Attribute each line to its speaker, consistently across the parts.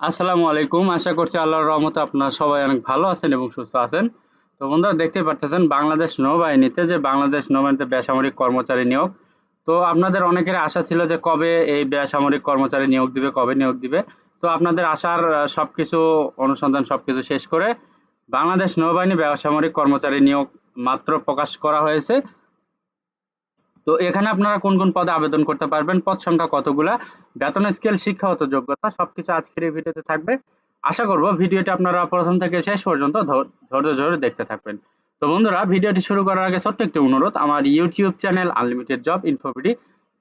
Speaker 1: আসসালামু আলাইকুম। আশা করছি আল্লাহর রহমতে আপনারা সবাই অনেক ভালো আছেন এবং সুস্থ আছেন। তো বন্ধুরা দেখতে পারতেছেন বাংলাদেশ নৌবাহিনীতে বেসামরিক কর্মচারী নিয়োগ। তো আপনাদের অনেকের আশা ছিল যে কবে এই বেসামরিক কর্মচারী নিয়োগ দিবে, কবে নিয়োগ দিবে। তো আপনাদের আশার সবকিছু অনুসন্ধান সবকিছু শেষ করে বাংলাদেশ নৌবাহিনী বেসামরিক কর্মচারী নিয়োগ মাত্র প্রকাশ করা হয়েছে। তো এখানে আপনারা কোন কোন পদে আবেদন করতে পারবেন, পদ সংখ্যা কতগুলা, বেতন স্কেল, শিক্ষাগত যোগ্যতা সবকিছু আজকের এই ভিডিওতে থাকবে। আশা করব ভিডিওটি আপনারা প্রথম থেকে শেষ পর্যন্ত ধৈর্য ধরে দেখতে থাকবেন। তো বন্ধুরা ভিডিওটি শুরু করার আগে ছোট্ট একটি অনুরোধ, আমার ইউটিউব চ্যানেল আনলিমিটেড জব ইনফোভিডি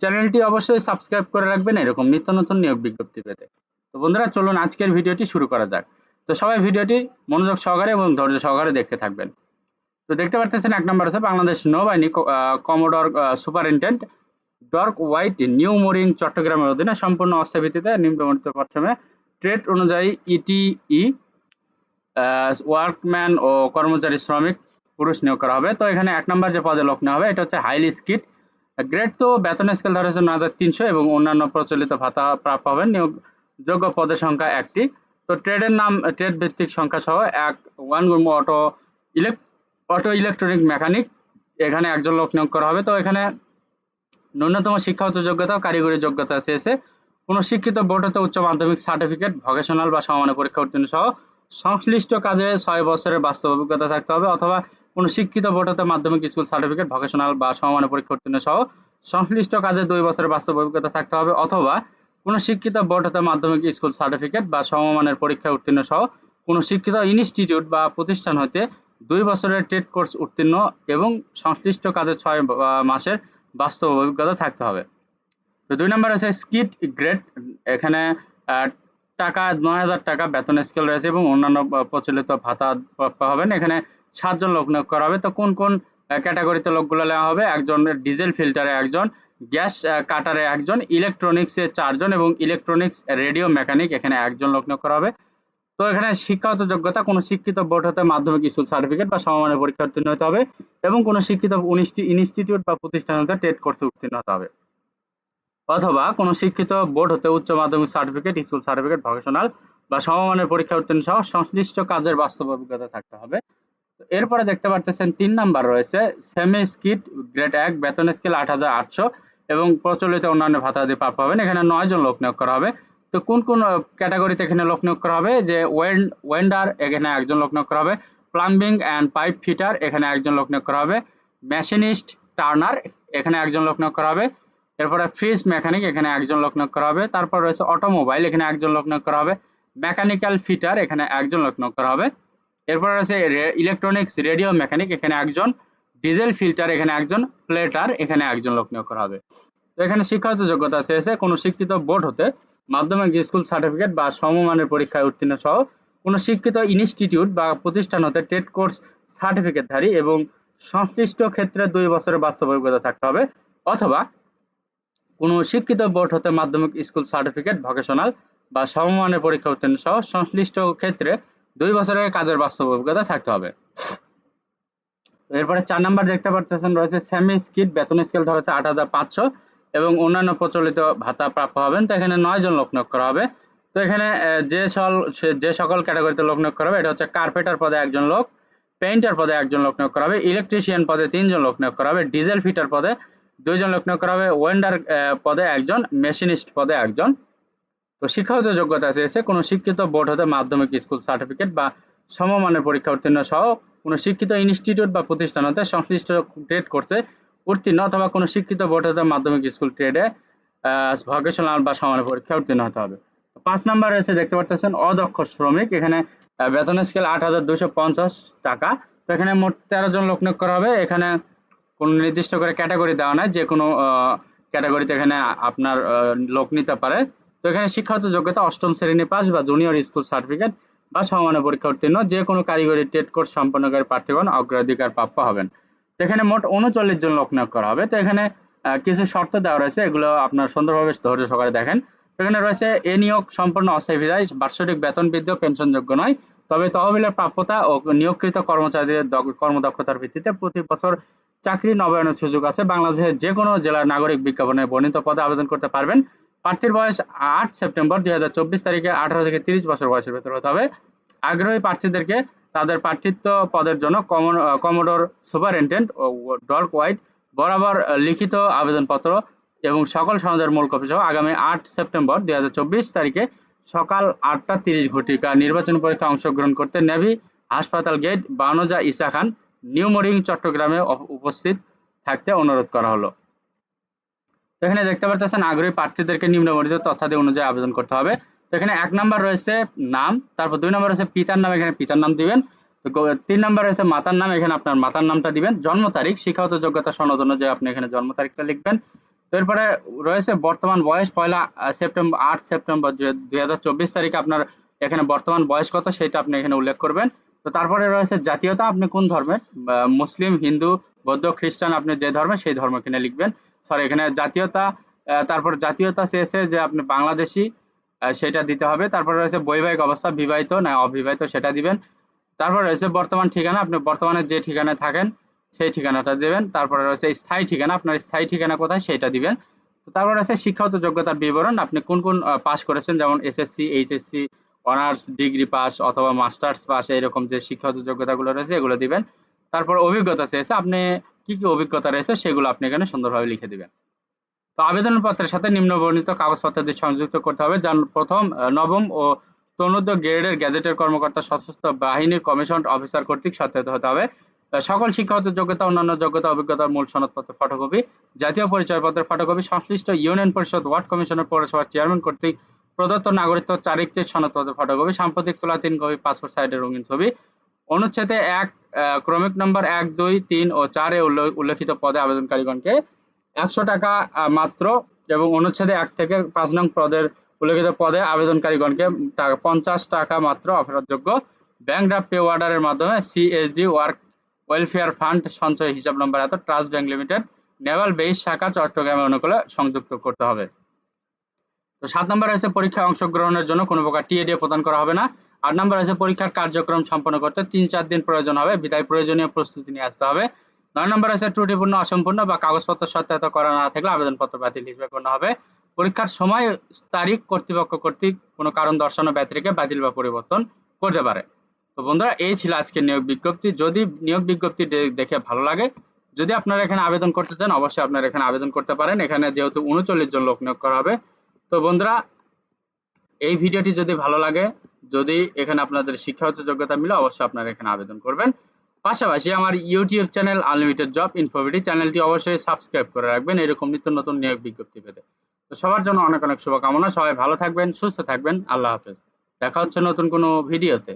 Speaker 1: চ্যানেলটি অবশ্যই সাবস্ক্রাইব করে রাখবেন এরকম নিত্য নতুন নিয়োগ বিজ্ঞপ্তি পেতে। তো বন্ধুরা চলুন আজকের ভিডিওটি শুরু করা যাক। তো সবাই ভিডিওটি মনোযোগ সহকারে এবং ধৈর্য সহকারে দেখতে থাকবেন। তো দেখতে পারতেছেন ১ নম্বর আছে বাংলাদেশ নৌবাহিনী কমোডর সুপারিনটেন্ডেন্ট ডর্ক হোয়াইট নিউ মোরিং চট্টগ্রামের অধীনে সম্পূর্ণ অস্থায়ী ভিত্তিতে নিম্নবর্ণিত পশ্চিমে ট্রেড অনুযায়ী ইটিই ওয়ার্কম্যান ও কর্মচারী শ্রমিক পুরুষ নিয়োগ করা হবে। তো এখানে ১ নম্বর যে পদে লোক নেওয়া হবে এটা হচ্ছে হাইলি স্কিড গ্রেড। তো বেতন স্কেল ধরা হচ্ছে ৯৩০০ এবং অন্যান্য প্রচলিত ভাতা প্রাপ্য হবেন। নিয়োগ যোগ্য পদের সংখ্যা ১টি। তো ট্রেডের নাম ট্রেড ভিত্তিক সংখ্যা সহ ওয়ান অটো ইলেকট্রনিক মেকানিক এখানে একজন লোক নিয়োগ করা হবে। তো এখানে ন্যূনতম শিক্ষাগত যোগ্যতা ও কারিগরি যোগ্যতা চেয়েছে। কোনো শিক্ষিত বোর্ড হতে উচ্চ মাধ্যমিক সার্টিফিকেট, ভোকেশনাল বা সমমানের পরীক্ষা উত্তীর্ণ সহ সংশ্লিষ্ট কাজে ৬ বছরের বাস্তব অভিজ্ঞতা থাকতে হবে, অথবা কোনো শিক্ষিত বোর্ড হতে মাধ্যমিক স্কুল সার্টিফিকেট, ভোকেশনাল বা সমমানের পরীক্ষা উত্তীর্ণ সহ সংশ্লিষ্ট কাজে ২ বছরের বাস্তব অভিজ্ঞতা থাকতে হবে, অথবা কোনো শিক্ষিত বোর্ড হতে মাধ্যমিক স্কুল সার্টিফিকেট বা সমমানের পরীক্ষা উত্তীর্ণ সহ কোনো শিক্ষিত ইনস্টিটিউট বা প্রতিষ্ঠান হতে ২ বছরের ট্রেড কোর্স উত্তীর্ণ এবং সংশ্লিষ্ট কাজে ৬ মাসের বাস্তব অভিজ্ঞতা থাকতে হবে। তো ২ নম্বর আছে স্কিড গ্রেড। এখানে টাকা ৯,০০০ টাকা বেতন স্কেল রয়েছে এবং অন্যান্য প্রচলিত ভাতা প্রাপ্য হবেন। এখানে ৭ জন লোক নিয়োগ করা হবে। তো কোন কোন ক্যাটাগরিতে লোকগুলো নেওয়া হবে? একজন ডিজেল ফিল্টারে একজন, গ্যাস কাটারে একজন, ইলেকট্রনিক্সে ৪ জন এবং ইলেকট্রনিক্স রেডিও মেকানিক এখানে একজন লোক নিয়োগ করা হবে। তো এখানে শিক্ষাগত যোগ্যতা কোনো শিক্ষিত বোর্ড হতে মাধ্যমিক স্কুল সার্টিফিকেট বা সমমানের পরীক্ষা উত্তীর্ণ হতে হবে এবং কোনো শিক্ষিত ইনস্টিটিউট বা প্রতিষ্ঠান হতে ট্রেড কোর্সে উত্তীর্ণ হতে হবে, অথবা কোনো শিক্ষিত বোর্ড হতে উচ্চ মাধ্যমিক সার্টিফিকেট, স্কুল সার্টিফিকেট, ভোকেশনাল বা সমমানের পরীক্ষা উত্তীর্ণ সহ সংশ্লিষ্ট কাজের বাস্তব অভিজ্ঞতা থাকতে হবে। তো এরপরে দেখতে পারতেছেন ৩ নাম্বার রয়েছে সেমি স্কিড গ্রেড ১ বেতন স্কেল ৮,৮০০ এবং প্রচলিত অন্যান্য ভাতাদি প্রাপ্য হবেন। এখানে ৯ জন লোক নিয়োগ করা হবে। তো কোন কোন ক্যাটাগরিতে এখানে লোক নিয়োগ করা হবে? যে ওয়েন্ডার এখানে একজন লোক নিয়োগ করা হবে, প্লাম্বিং অ্যান্ড পাইপ ফিটার এখানে একজন লোক নিয়োগ করা হবে, মেশিনিস্ট টার্নার এখানে একজন লোক নিয়োগ করা হবে, এরপরে ফ্রিজ মেকানিক এখানে একজন লোক নিয়োগ করা হবে, তারপর রয়েছে অটোমোবাইল এখানে একজন লোক নিয়োগ করা হবে, মেকানিক্যাল ফিটার এখানে একজন লোক নিয়োগ করা হবে, এরপর আছে ইলেকট্রনিক্স রেডিও মেকানিক এখানে একজন, ডিজেল ফিল্টার এখানে একজন, প্লেটার এখানে একজন লোক নিয়োগ করা হবে। তো এখানে শিক্ষাগত যোগ্যতা চেয়েছে কোনো শিক্ষিত বোর্ড হতে মাধ্যমিক স্কুল সার্টিফিকেট বা সমমানের পরীক্ষায় উত্তীর্ণ সহ কোনো শিক্ষিত ইনস্টিটিউট বা প্রতিষ্ঠান হতে ট্রেড কোর্স সার্টিফিকেটধারী এবং সংশ্লিষ্ট ক্ষেত্রে ২ বছরের বাস্তব অভিজ্ঞতা থাকতে হবে, অথবা কোনো শিক্ষিত বোর্ড হতে মাধ্যমিক স্কুল সার্টিফিকেট, ভোকেশনাল বা সমমানের পরীক্ষা উত্তীর্ণ সহ সংশ্লিষ্ট ক্ষেত্রে ২ বছরের কাজের বাস্তব অভিজ্ঞতা থাকতে হবে। এরপরে ৪ নাম্বার দেখতে পাচ্ছেন রয়েছে সেমি স্কিড বেতন স্কেল ধরা হচ্ছে ৮,৫০০ এবং অন্যান্য প্রচলিত ভাতা প্রাপ্য হবেন। তো এখানে ৯ জন লোক নিয়োগ করা হবে। তো এখানে যে সকল ক্যাটাগরিতে লোক নিয়োগ করা হবে এটা হচ্ছে কার্পেটার পদে একজন লোক, পেইন্টার পদে একজন লোক নিয়োগ করা হবে, ইলেকট্রিশিয়ান পদে ৩ জন লোক নিয়োগ করা হবে, ডিজেল ফিটার পদে ২ জন লোক নিয়োগ করা হবে, ওয়েন্ডার পদে একজন, মেশিনিস্ট পদে একজন। তো শিক্ষাগত যোগ্যতা চেয়েছে কোনো শিক্ষিত বোর্ড হতে মাধ্যমিক স্কুল সার্টিফিকেট বা সমমানের পরীক্ষা উত্তীর্ণ সহ কোনো শিক্ষিত ইনস্টিটিউট বা প্রতিষ্ঠান হতে সংশ্লিষ্ট ট্রেড কোর্সে উত্তীর্ণ, অথবা কোনো শিক্ষিত বোর্ড হতে মাধ্যমিক স্কুল ট্রেডে ভোকেশনাল বা সমানের পরীক্ষা উত্তীর্ণ হতে হবে। ৫ নাম্বার রয়েছে দেখতে পাচ্ছেন অদক্ষ শ্রমিক। এখানে বেতন স্কেল ৮,২৫০ টাকা। তো এখানে মোট ১৩ জন লোক নিয়োগ করা হবে। এখানে কোনো নির্দিষ্ট করে ক্যাটাগরি দেওয়া নাই, যে কোনো ক্যাটাগরিতে এখানে আপনার লোক নিতে পারে। তো এখানে শিক্ষাগত যোগ্যতা ৮ম শ্রেণী পাস বা জুনিয়র স্কুল সার্টিফিকেট বা সমমানের পরীক্ষা উত্তীর্ণ যে কোনো কারিগরি ট্রেড কোর্স সম্পন্নকারী প্রার্থীগণ অগ্রাধিকার প্রাপ্য হবেন। তো এখানে মোট ৩৯ জন লোক নিয়োগ করা হবে। তো এখানে কিছু শর্ত দেওয়া রয়েছে, এগুলো আপনার সুন্দরভাবে ধৈর্য সহকারে দেখেন। এখানে রয়েছে এ নিয়োগ সম্পূর্ণ অস্থায়ী ভিত্তিতে বার্ষিক বেতন বৃদ্ধি ও পেনশনযোগ্য নয়, তবে তহবিলের প্রাপ্যতা ও নিয়োগকৃত কর্মচারীদের কর্মদক্ষতার ভিত্তিতে প্রতি বছর চাকরি নবায়নের সুযোগ আছে। বাংলাদেশের যে কোনো জেলার নাগরিক বিজ্ঞাপনে বর্ণিত পদে আবেদন করতে পারবেন। প্রার্থীর বয়স 8 সেপ্টেম্বর 2024 তারিখে 18 থেকে 30 বছর বয়সের ভেতর হতে হবে। আগ্রহী প্রার্থীদেরকে তাদের প্রার্থিত্ব পদের জন্য কমোডোর সুপারিনটেন্ডেন্ট ও ডর্ক হোয়াইট বরাবর লিখিত আবেদনপত্র এবং সকল সনদের মূল কপি সহ আগামী 8 সেপ্টেম্বর 2024 তারিখে সকাল 8:30 নির্বাচনী পরীক্ষায় অংশগ্রহণ করতে নেভি হাসপাতাল gate, বানজা Isa Khan, new mooring, চট্টগ্রামে উপস্থিত থাকতে অনুরোধ করা হলো। এখানে দেখতে পাচ্ছেন আগ্রহী প্রার্থীদেরকে নিম্নবর্ণিত তথ্যাদি অনুযায়ী আবেদন করতে হবে। তো এখানে 1 নাম্বার রয়েছে নাম, তারপর 2 নাম্বার রয়েছে পিতার নাম, এখানে পিতার নাম দিবেন। তো 3 নাম্বার রয়েছে মাতার নাম, এখানে আপনার মাতার নামটা দিবেন। জন্ম তারিখ, শিক্ষাগত যোগ্যতা সনদ অনুযায়ী আপনি এখানে জন্ম তারিখটা লিখবেন। তো এরপরে রয়েছে বর্তমান বয়স, 8 সেপ্টেম্বর 2024 তারিখে আপনার এখানে বর্তমান বয়স কত সেটা আপনি এখানে উল্লেখ করবেন। তো তারপরে রয়েছে জাতীয়তা, আপনি কোন ধর্মের, মুসলিম, হিন্দু, বৌদ্ধ, খ্রিস্টান, আপনি যে ধর্মের সেই ধর্ম এখানে লিখবেন। সরি, এখানে জাতীয়তা, তারপর জাতীয়তা চেয়েছে যে আপনি বাংলাদেশি, সেটা দিতে হবে। তারপর রয়েছে বৈবাহিক অবস্থা, বিবাহিত না অবিবাহিত সেটা দিবেন। তারপর রয়েছে বর্তমান ঠিকানা, আপনি বর্তমানে যে ঠিকানায় থাকেন সেই ঠিকানাটা দিবেন। তারপরে রয়েছে স্থায়ী ঠিকানা, আপনার স্থায়ী ঠিকানা কোথায় সেটা দিবেন। তারপর রয়েছে শিক্ষাগত যোগ্যতার বিবরণ, আপনি কোন কোন পাস করেছেন, যেমন SSC, HSC, honours, degree pass অথবা মাস্টার্স পাস, এইরকম যে শিক্ষাগত যোগ্যতাগুলো রয়েছে এগুলো দিবেন। তারপর অভিজ্ঞতা চেয়েছে, আপনি কি কি অভিজ্ঞতা রয়েছে সেগুলো আপনি এখানে সুন্দরভাবে লিখে দিবেন। তো আবেদনপত্রের সাথে নিম্নবর্ণিত কাগজপত্রাদি সংযুক্ত করতে হবে। যার প্রথম, নবম ও তন্নোধ্য গ্রেডের গ্যাজেটের কর্মকর্তা, সশস্ত্র বাহিনীর কমিশন অফিসার কর্তৃক সত্যায়িত হতে হবে। সকল শিক্ষাগত যোগ্যতা, অন্যান্য যোগ্যতা, অভিজ্ঞতার মূল সনদপত্র ফটোকপি, জাতীয় পরিচয়পত্রের ফটোকপি, সংশ্লিষ্ট ইউনিয়ন পরিষদ, ওয়ার্ড কমিশনার, পৌরসভার চেয়ারম্যান কর্তৃক প্রদত্ত নাগরিকত্ব চারিত্রিক সনদপত্র ফটোকপি, সাম্প্রতিক তোলা 3 কপি পাসপোর্ট সাইজের রঙিন ছবি। অনুচ্ছেদে 1 ক্রমিক নম্বর 1, 2, 3 ও 4 এ উল্লেখিত পদে আবেদনকারীগণকে 100 টাকা মাত্র, এবং অনুচ্ছেদে 1 থেকে 5 নং পদের উল্লেখিত পদে আবেদনকারীগণকে 50 টাকা মাত্র অফারযোগ্য ব্যাংক ড্রাফট পে অর্ডারের মাধ্যমে সিএসডি ওয়ার্ক ওয়েলফেয়ার ফান্ড সঞ্চয় হিসাব নম্বর এত trust bank limited, Naval base শাখা, চট্টগ্রামে অনুকূলে সংযুক্ত করতে হবে। তো 7 নম্বর রয়েছে পরীক্ষায় অংশগ্রহণের জন্য কোনো প্রকার টিএডিএ প্রদান করা হবে না। 8 নম্বর রয়েছে পরীক্ষার কার্যক্রম সম্পন্ন করতে 3-4 দিন প্রয়োজন হবে, বিধায় প্রয়োজনীয় প্রস্তুতি নিয়ে আসতে হবে। 9 নম্বর রয়েছে ত্রুটিপূর্ণ, অসম্পূর্ণ বা কাগজপত্র সত্যায়িত করা না থাকলে আবেদনপত্র বাতিল হিসেবে গণ্য হবে। পরীক্ষার সময় তারিখ কর্তৃপক্ষ কর্তৃক কোনো কারণ দর্শানো ব্যতিরেকে বাতিল বা পরিবর্তন করতে পারে। তো বন্ধুরা, এই ছিল আজকের নিয়োগ বিজ্ঞপ্তি। যদি নিয়োগ বিজ্ঞপ্তি দেখে ভালো লাগে, যদি আপনারা এখানে আবেদন করতে চান, অবশ্যই আপনারা এখানে আবেদন করতে পারেন। এখানে যেহেতু 39 জন লোক নিয়োগ করা হবে। তো বন্ধুরা, এই ভিডিওটি যদি ভালো লাগে, যদি এখানে আপনাদের শিক্ষাগত যোগ্যতা মিলে, অবশ্যই আপনারা এখানে আবেদন করবেন। পাশাপাশি আমার ইউটিউব চ্যানেল আনলিমিটেড জব ইনফোভিডি চ্যানেলটি অবশ্যই সাবস্ক্রাইব করে রাখবেন এরকম নিত্য নতুন নিয়োগ বিজ্ঞপ্তি পেতে। তো সবার জন্য অনেক অনেক শুভকামনা। সবাই ভালো থাকবেন, সুস্থ থাকবেন। আল্লাহ হাফেজ। দেখা হচ্ছে নতুন কোনো ভিডিওতে।